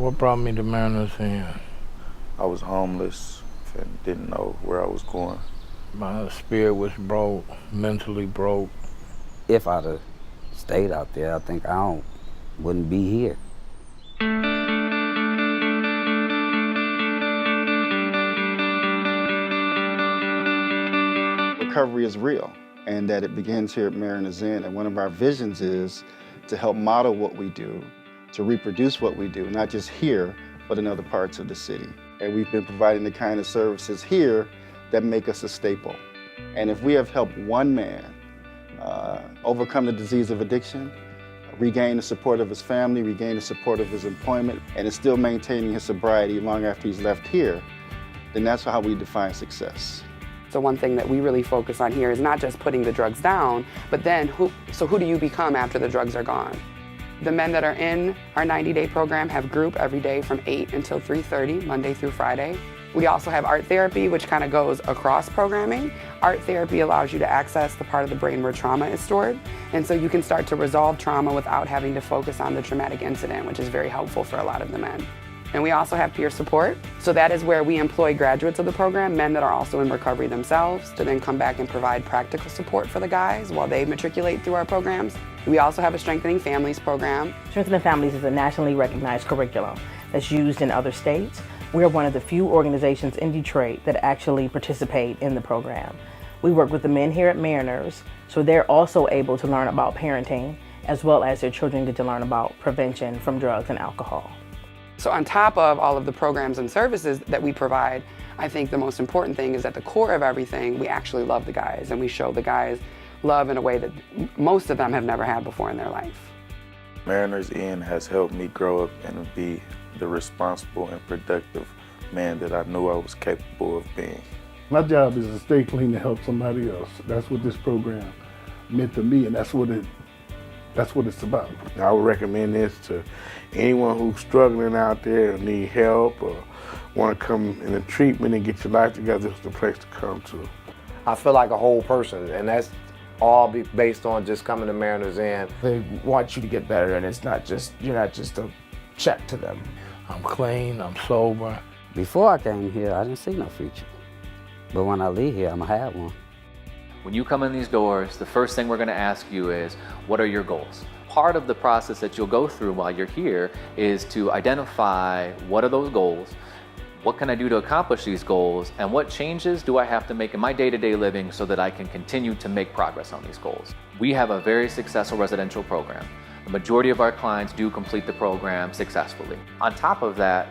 What brought me to Mariners Inn? I was homeless and didn't know where I was going. My spirit was broke, mentally broke. If I'd have stayed out there, I think wouldn't be here. Recovery is real, and that it begins here at Mariners Inn. And one of our visions is to help model what we do, to reproduce what we do, not just here, but in other parts of the city. And we've been providing the kind of services here that make us a staple. And if we have helped one man overcome the disease of addiction, regain the support of his family, regain the support of his employment, and is still maintaining his sobriety long after he's left here, then that's how we define success. So one thing that we really focus on here is not just putting the drugs down, but then who do you become after the drugs are gone? The men that are in our 90-day program have group every day from 8 until 3:30, Monday through Friday. We also have art therapy, which kind of goes across programming. Art therapy allows you to access the part of the brain where trauma is stored. And so you can start to resolve trauma without having to focus on the traumatic incident, which is very helpful for a lot of the men. And we also have peer support. So that is where we employ graduates of the program, men that are also in recovery themselves, to then come back and provide practical support for the guys while they matriculate through our programs. We also have a Strengthening Families program. Strengthening Families is a nationally recognized curriculum that's used in other states. We're one of the few organizations in Detroit that actually participate in the program. We work with the men here at Mariners, so they're also able to learn about parenting, as well as their children get to learn about prevention from drugs and alcohol. So on top of all of the programs and services that we provide, I think the most important thing is at the core of everything, we actually love the guys, and we show the guys love in a way that most of them have never had before in their life. Mariners Inn has helped me grow up and be the responsible and productive man that I knew I was capable of being. My job is to stay clean to help somebody else. That's what this program meant to me, and that's what it's about. I would recommend this to anyone who's struggling out there or need help or want to come in a treatment and get your life together. It's the place to come to. I feel like a whole person, and that's all based on just coming to Mariners Inn. They want you to get better, and you're not just a check to them. I'm clean, I'm sober. Before I came here, I didn't see no future. But when I leave here, I'm gonna have one. When you come in these doors, the first thing we're going to ask you is, what are your goals? Part of the process that you'll go through while you're here is to identify what are those goals, what can I do to accomplish these goals, and what changes do I have to make in my day-to-day living so that I can continue to make progress on these goals. We have a very successful residential program. The majority of our clients do complete the program successfully. On top of that,